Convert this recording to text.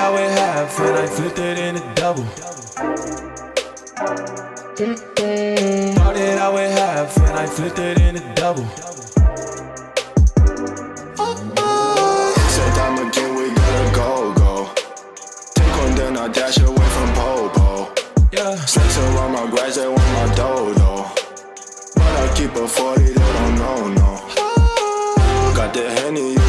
out with half and I flipped it into double. Started out with half and I flipped it into double. Said I'm again, we gotta go. Take one, then I dash away from Popo. Yeah. Snakes around my grass, they want my dodo. But I keep a 40, they don't know, no. Got the Henny.